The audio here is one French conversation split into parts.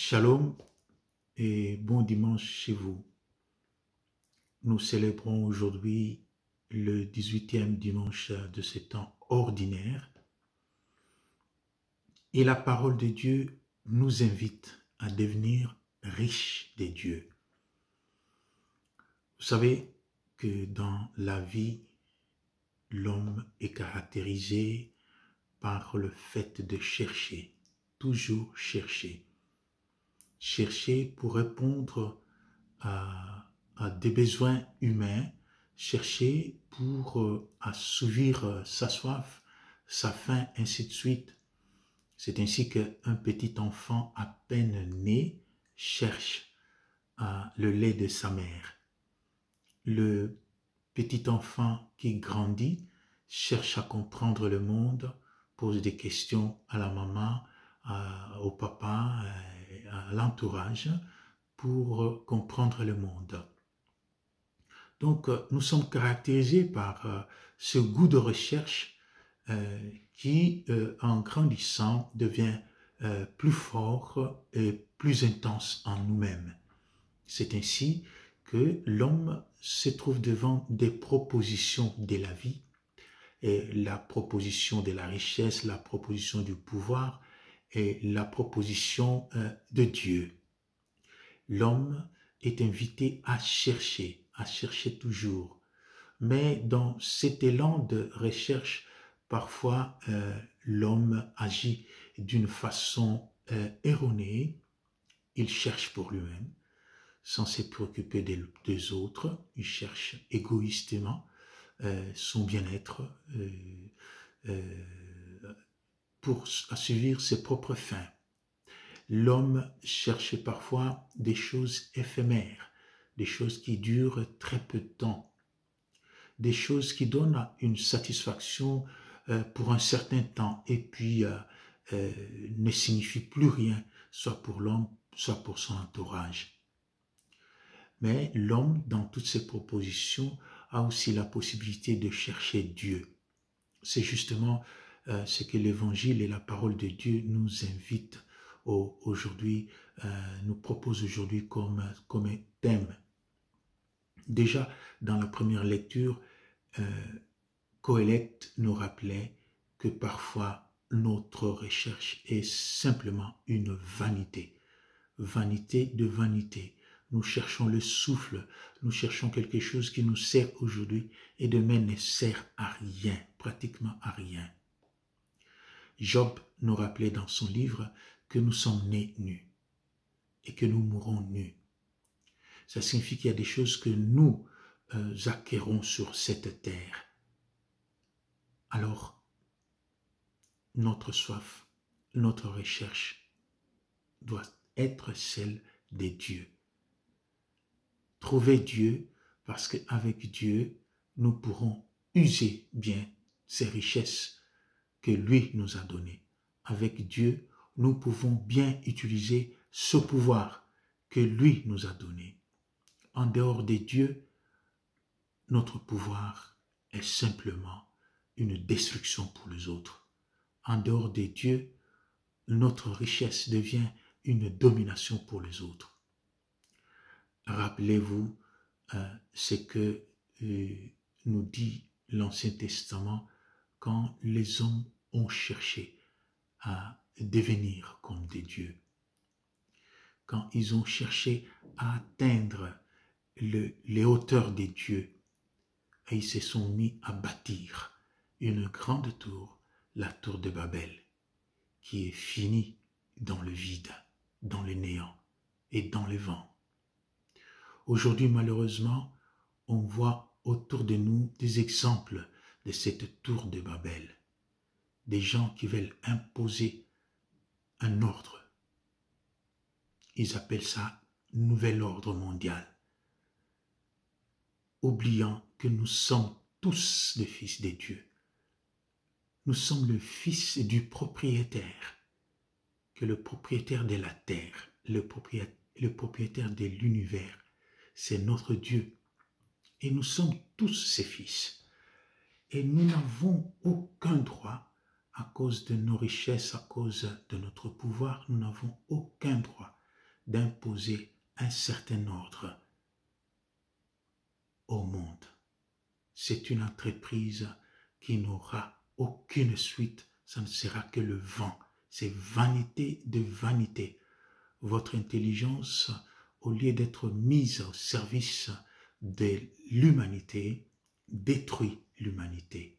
Shalom et bon dimanche chez vous. Nous célébrons aujourd'hui le 18e dimanche de ce temps ordinaire et la parole de Dieu nous invite à devenir riches des dieux. Vous savez que dans la vie, l'homme est caractérisé par le fait de chercher, toujours chercher. Chercher pour répondre à des besoins humains, chercher pour assouvir sa soif, sa faim, ainsi de suite. C'est ainsi qu'un petit enfant à peine né cherche le lait de sa mère. Le petit enfant qui grandit cherche à comprendre le monde, pose des questions à la maman, au papa, à l'entourage, pour comprendre le monde. Donc, nous sommes caractérisés par ce goût de recherche qui, en grandissant, devient plus fort et plus intense en nous-mêmes. C'est ainsi que l'homme se trouve devant des propositions de la vie, et la proposition de la richesse, la proposition du pouvoir et la proposition de Dieu. L'homme est invité à chercher toujours. Mais dans cet élan de recherche, parfois l'homme agit d'une façon erronée. Il cherche pour lui-même, sans se préoccuper des autres. Il cherche égoïstement son bien-être pour assouvir ses propres fins. L'homme cherche parfois des choses éphémères, des choses qui durent très peu de temps, des choses qui donnent une satisfaction pour un certain temps et puis ne signifient plus rien, soit pour l'homme, soit pour son entourage. Mais l'homme, dans toutes ses propositions, a aussi la possibilité de chercher Dieu. C'est justement ce que l'Évangile et la parole de Dieu nous invitent aujourd'hui, nous propose aujourd'hui comme un thème. Déjà, dans la première lecture, Qoheleth nous rappelait que parfois notre recherche est simplement une vanité. Vanité de vanité. Nous cherchons le souffle, nous cherchons quelque chose qui nous sert aujourd'hui et demain ne sert à rien, pratiquement à rien. Job nous rappelait dans son livre que nous sommes nés nus et que nous mourrons nus. Ça signifie qu'il y a des choses que nous acquérons sur cette terre. Alors, notre soif, notre recherche doit être celle des dieux. Trouver Dieu, parce qu'avec Dieu, nous pourrons user bien ces richesses que lui nous a données. Avec Dieu, nous pouvons bien utiliser ce pouvoir que lui nous a donné. En dehors des dieux, notre pouvoir est simplement une destruction pour les autres. En dehors des dieux, notre richesse devient une domination pour les autres. Rappelez-vous ce que nous dit l'Ancien Testament quand les hommes ont cherché à devenir comme des dieux. Quand ils ont cherché à atteindre les hauteurs des dieux, et ils se sont mis à bâtir une grande tour, la tour de Babel, qui est finie dans le vide, dans le néant et dans le vent. Aujourd'hui, malheureusement, on voit autour de nous des exemples de cette tour de Babel. Des gens qui veulent imposer un ordre. Ils appellent ça nouvel ordre mondial. Oubliant que nous sommes tous les fils des dieux. Nous sommes le fils du propriétaire, que le propriétaire de la terre, le propriétaire de l'univers, c'est notre Dieu. Et nous sommes tous ses fils. Et nous n'avons aucun droit, à cause de nos richesses, à cause de notre pouvoir, nous n'avons aucun droit d'imposer un certain ordre au monde. C'est une entreprise qui n'aura aucune suite, ça ne sera que le vent. C'est vanité de vanité. Votre intelligence, au lieu d'être mise au service de l'humanité, détruit l'humanité.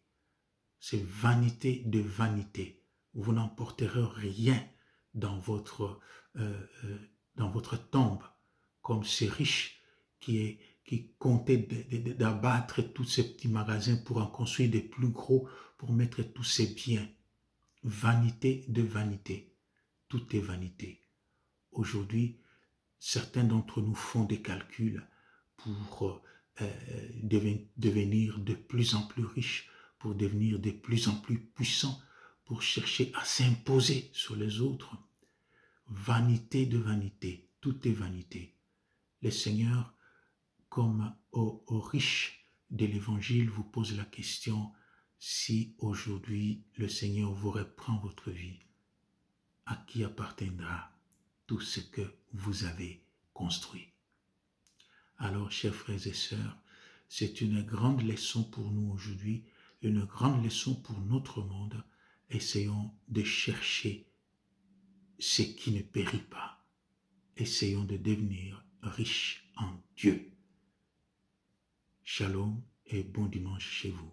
C'est vanité de vanité. Vous n'emporterez rien dans votre tombe, comme ces riches qui comptaient d'abattre tous ces petits magasins pour en construire des plus gros, pour mettre tous ces biens. Vanité de vanité. Tout est vanité. Aujourd'hui, certains d'entre nous font des calculs pour devenir de plus en plus riches, pour devenir de plus en plus puissants, pour chercher à s'imposer sur les autres. Vanité de vanité, tout est vanité. Le Seigneur, comme aux riches de l'Évangile, vous pose la question: si aujourd'hui le Seigneur vous reprend votre vie, à qui appartiendra tout ce que vous avez construit? Alors, chers frères et sœurs, c'est une grande leçon pour nous aujourd'hui, une grande leçon pour notre monde. Essayons de chercher ce qui ne périt pas. Essayons de devenir riches en Dieu. Shalom et bon dimanche chez vous.